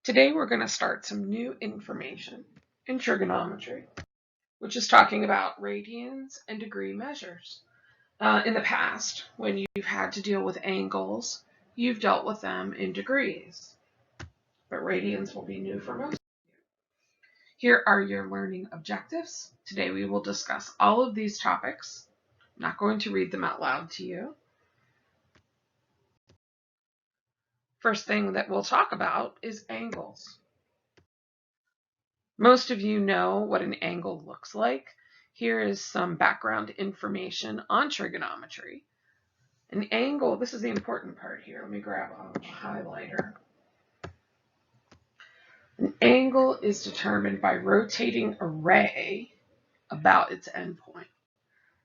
Today we're going to start some new information in trigonometry, which is talking about radians and degree measures. In the past, when you've had to deal with angles, you've dealt with them in degrees, but radians will be new for most of you. Here are your learning objectives. Today we will discuss all of these topics. I'm not going to read them out loud to you. First thing that we'll talk about is angles. Most of you know what an angle looks like. Here is some background information on trigonometry. An angle, this is the important part here. Let me grab a highlighter. An angle is determined by rotating a ray about its endpoint.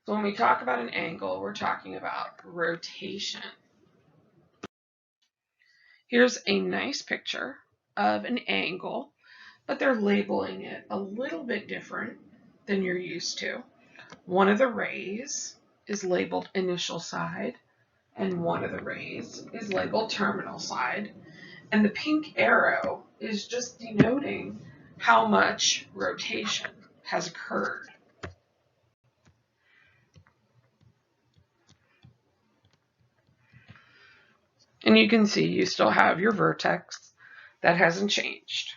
So when we talk about an angle, we're talking about rotation. Here's a nice picture of an angle, but they're labeling it a little bit different than you're used to. One of the rays is labeled initial side, and one of the rays is labeled terminal side. And the pink arrow is just denoting how much rotation has occurred. And you can see you still have your vertex. That hasn't changed.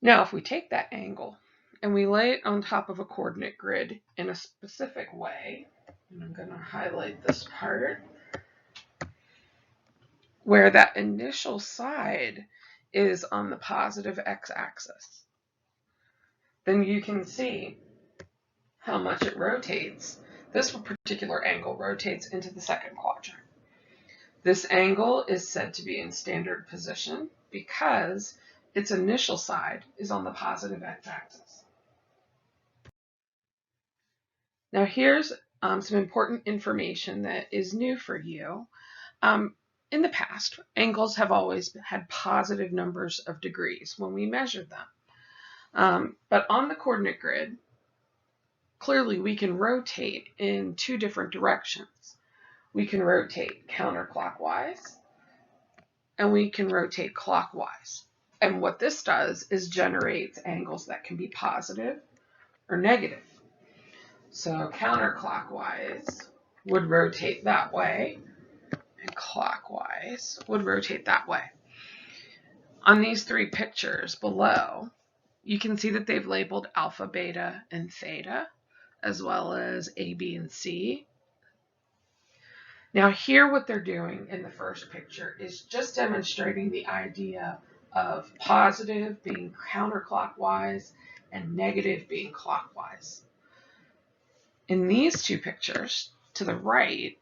Now, if we take that angle and we lay it on top of a coordinate grid in a specific way, and I'm going to highlight this part, where that initial side is on the positive x-axis, then you can see how much it rotates. This particular angle rotates into the second quadrant. This angle is said to be in standard position because its initial side is on the positive x-axis. Now here's some important information that is new for you. In the past, angles have always had positive numbers of degrees when we measured them. But on the coordinate grid, clearly we can rotate in two different directions. We can rotate counterclockwise, and we can rotate clockwise. And what this does is generates angles that can be positive or negative. So counterclockwise would rotate that way, and clockwise would rotate that way. On these three pictures below, you can see that they've labeled alpha, beta, and theta, as well as A, B, and C. Now here what they're doing in the first picture is just demonstrating the idea of positive being counterclockwise and negative being clockwise. In these two pictures to the right,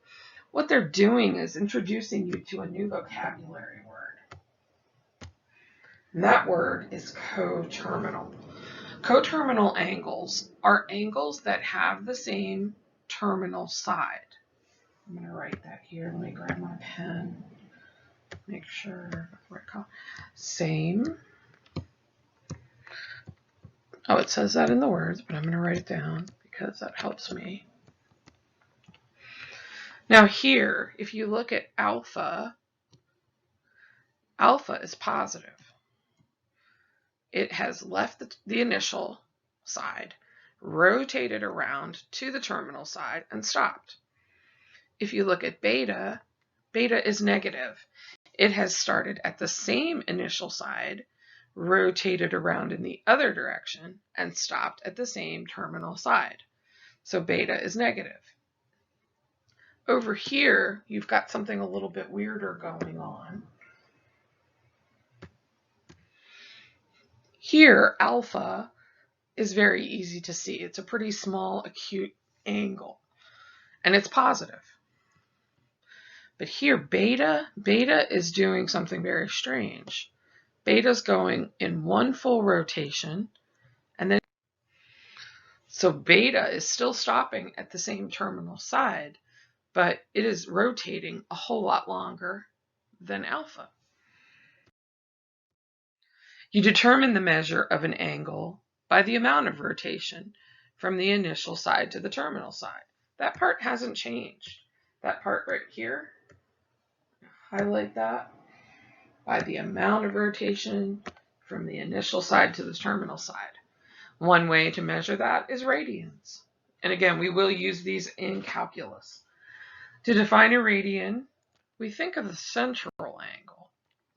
what they're doing is introducing you to a new vocabulary word. And that word is coterminal. Coterminal angles are angles that have the same terminal side. I'm going to write that here. Let me grab my pen. Make sure. Same. Oh, it says that in the words, but I'm going to write it down because that helps me. Now here, if you look at alpha, alpha is positive. It has left the initial side, rotated around to the terminal side, and stopped. If you look at beta, beta is negative. It has started at the same initial side, rotated around in the other direction, and stopped at the same terminal side. So beta is negative. Over here, you've got something a little bit weirder going on. Here, alpha is very easy to see. It's a pretty small acute angle, and it's positive. But here, beta is doing something very strange. Beta's going in one full rotation, and then so beta is still stopping at the same terminal side, but it is rotating a whole lot longer than alpha. You determine the measure of an angle by the amount of rotation from the initial side to the terminal side. That part hasn't changed. That part right here, highlight that. by the amount of rotation from the initial side to the terminal side. One way to measure that is radians. And again, we will use these in calculus. To define a radian, we think of the central angle,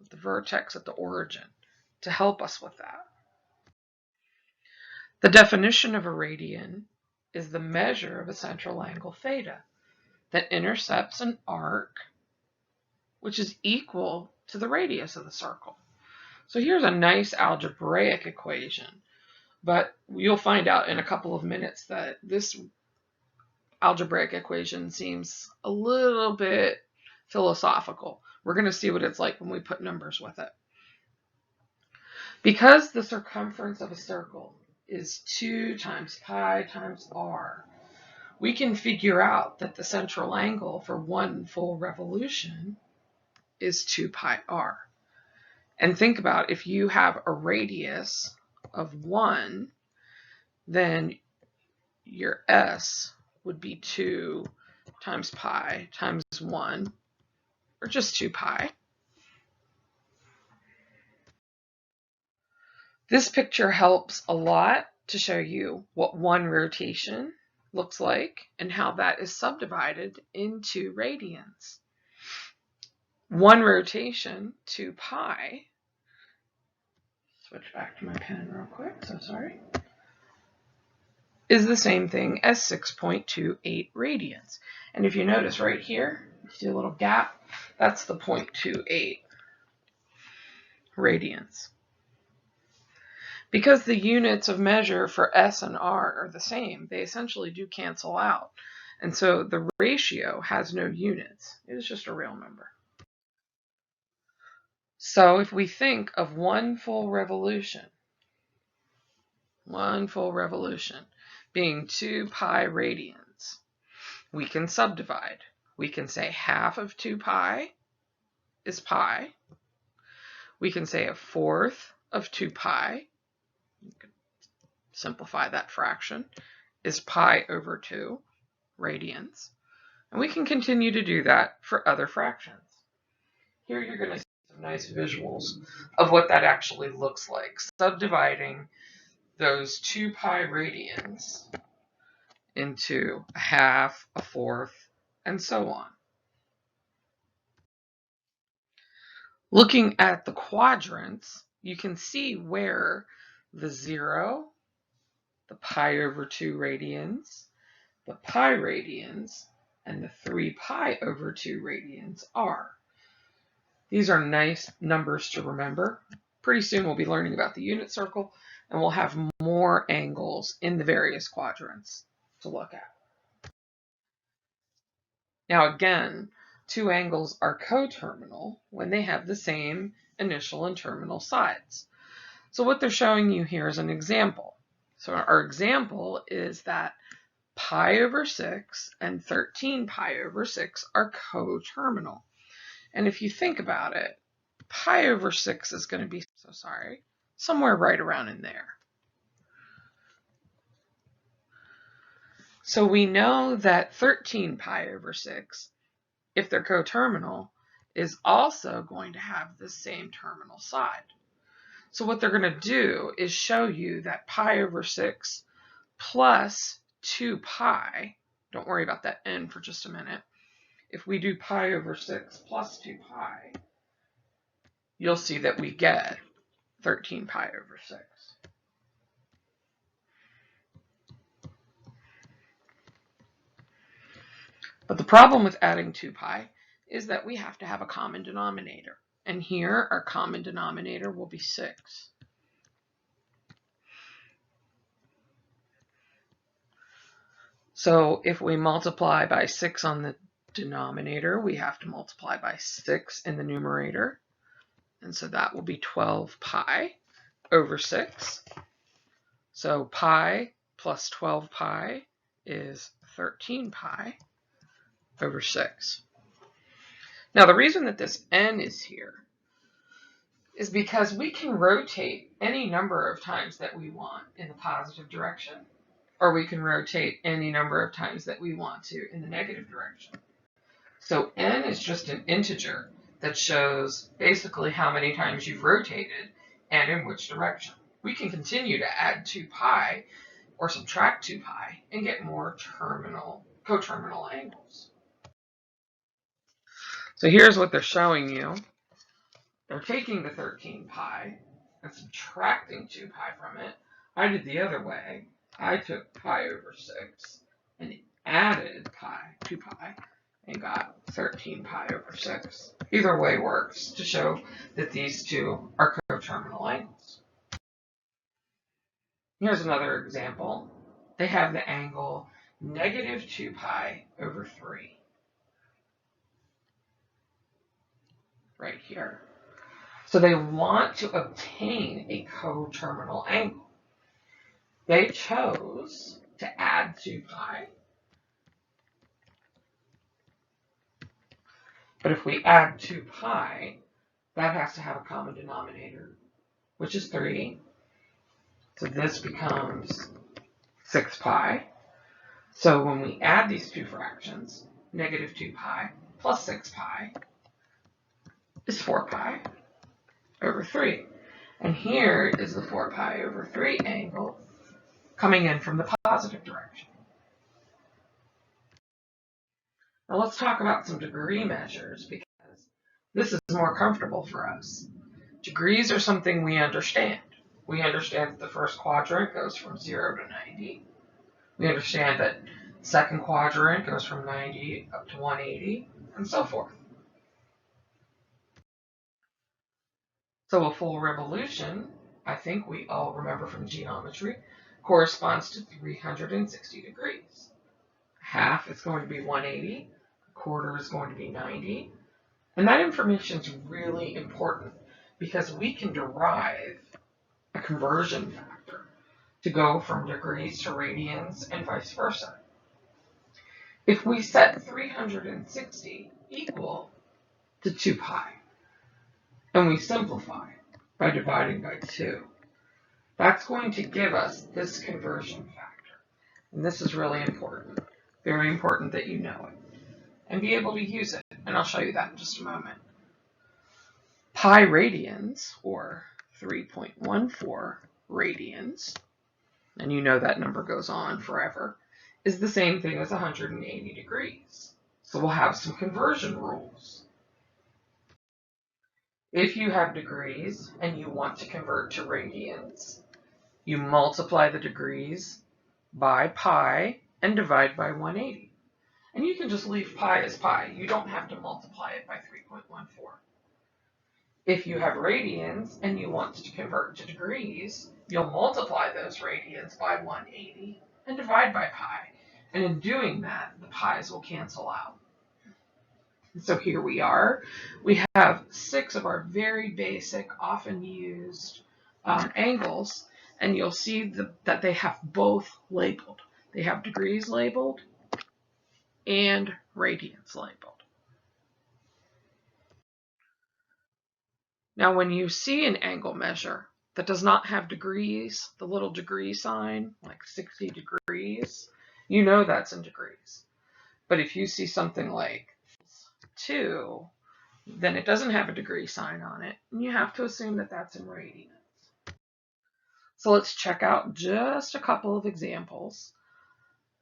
the vertex at the origin, to help us with that. The definition of a radian is the measure of a central angle theta that intercepts an arc which is equal to the radius of the circle. So here's a nice algebraic equation, but you'll find out in a couple of minutes that this algebraic equation seems a little bit philosophical. We're going to see what it's like when we put numbers with it. Because the circumference of a circle is 2 times pi times r, we can figure out that the central angle for one full revolution is 2 pi r. And think about, if you have a radius of 1, then your s would be 2 times pi times 1, or just 2 pi. This picture helps a lot to show you what one rotation looks like and how that is subdivided into radians. One rotation, 2 pi, switch back to my pen real quick, so sorry, is the same thing as 6.28 radians. And if you notice right here, you see a little gap, that's the 0.28 radians. Because the units of measure for S and R are the same, they essentially do cancel out. And so the ratio has no units. It is just a real number. So if we think of one full revolution being 2 pi radians, we can subdivide. We can say half of 2 pi is pi. We can say a fourth of 2 pi, you can simplify that fraction, is pi over 2 radians. And we can continue to do that for other fractions. Here you're going to see some nice visuals of what that actually looks like, subdividing those 2 pi radians into a half, a fourth, and so on. Looking at the quadrants, you can see where the 0, the pi over 2 radians, the pi radians, and the 3 pi over 2 radians are. These are nice numbers to remember. Pretty soon we'll be learning about the unit circle, and we'll have more angles in the various quadrants to look at. Now again, two angles are coterminal when they have the same initial and terminal sides. So what they're showing you here is an example. So our example is that pi over 6 and 13 pi over 6 are coterminal. And if you think about it, pi over 6 is going to be, somewhere right around in there. So we know that 13 pi over 6, if they're coterminal, is also going to have the same terminal side. So what they're going to do is show you that pi over 6 plus 2 pi, don't worry about that n for just a minute. If we do pi over 6 plus 2 pi, you'll see that we get 13 pi over 6. But the problem with adding 2 pi is that we have to have a common denominator. And here our common denominator will be 6. So if we multiply by 6 on the denominator, we have to multiply by 6 in the numerator. And so that will be 12 pi over 6. So pi plus 12 pi is 13 pi over 6. Now the reason that this n is here is because we can rotate any number of times that we want in the positive direction, or we can rotate any number of times that we want to in the negative direction. So n is just an integer that shows basically how many times you've rotated and in which direction. We can continue to add 2 pi or subtract 2 pi and get more coterminal angles. So here's what they're showing you. They're taking the 13 pi and subtracting 2 pi from it. I did the other way. I took pi over 6 and added 2 pi, and got 13 pi over 6. Either way works to show that these two are coterminal angles. Here's another example. They have the angle negative 2 pi over 3 right here. So they want to obtain a coterminal angle. They chose to add 2 pi. But if we add 2 pi, that has to have a common denominator, which is 3. So this becomes 6 pi. So when we add these two fractions, negative 2 pi plus 6 pi is 4 pi over 3. And here is the 4 pi over 3 angle coming in from the positive direction. Now let's talk about some degree measures, because this is more comfortable for us. Degrees are something we understand. We understand that the first quadrant goes from 0 to 90. We understand that second quadrant goes from 90 up to 180, and so forth. So a full revolution, I think we all remember from geometry, corresponds to 360 degrees. Half is going to be 180, a quarter is going to be 90, and that information is really important because we can derive a conversion factor to go from degrees to radians and vice versa. If we set 360 equal to 2 pi, and we simplify by dividing by 2, that's going to give us this conversion factor. And this is really important. Very important that you know it and be able to use it. And I'll show you that in just a moment. Pi radians, or 3.14 radians, and you know that number goes on forever, is the same thing as 180 degrees. So we'll have some conversion rules. If you have degrees and you want to convert to radians, you multiply the degrees by pi and divide by 180. And you can just leave pi as pi. You don't have to multiply it by 3.14. If you have radians and you want to convert to degrees, you'll multiply those radians by 180 and divide by pi. And in doing that, the pi's will cancel out. So here we are. We have 6 of our very basic, often used angles, and you'll see that they have both labeled. They have degrees labeled and radians labeled. Now when you see an angle measure that does not have degrees, the little degree sign, like 60 degrees, you know that's in degrees. But if you see something like 2, then it doesn't have a degree sign on it, and you have to assume that that's in radians. So let's check out just a couple of examples.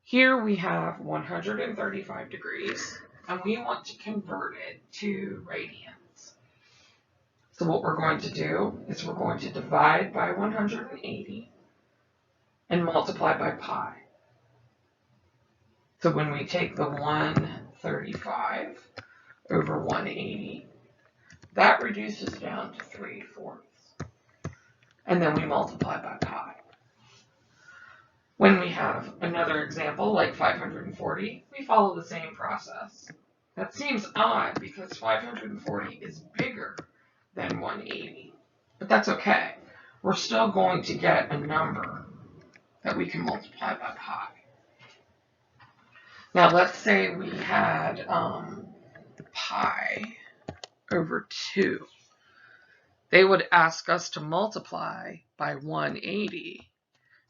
Here we have 135 degrees, and we want to convert it to radians. So what we're going to do is we're going to divide by 180 and multiply by pi. So when we take the 135 over 180, that reduces down to 3/4. And then we multiply by pi. When we have another example, like 540, we follow the same process. That seems odd because 540 is bigger than 180, but that's okay. We're still going to get a number that we can multiply by pi. Now let's say we had pi over 2. They would ask us to multiply by 180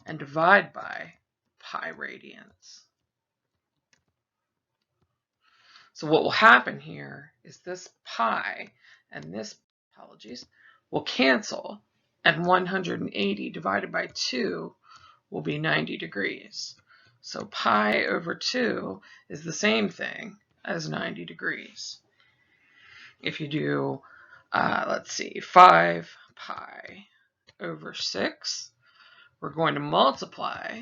and divide by pi radians. So what will happen here is this pi and this, apologies, will cancel, and 180 divided by 2 will be 90 degrees. So pi over 2 is the same thing as 90 degrees. If you do, let's see, 5 pi over 6, we're going to multiply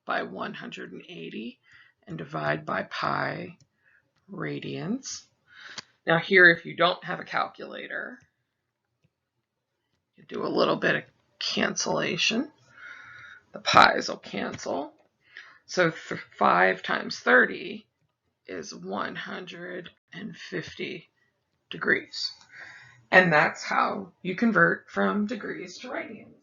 by 180 and divide by pi radians. Now here, if you don't have a calculator, you do a little bit of cancellation. The pi's will cancel. So 5 times 30 is 150 degrees. And that's how you convert from degrees to radians.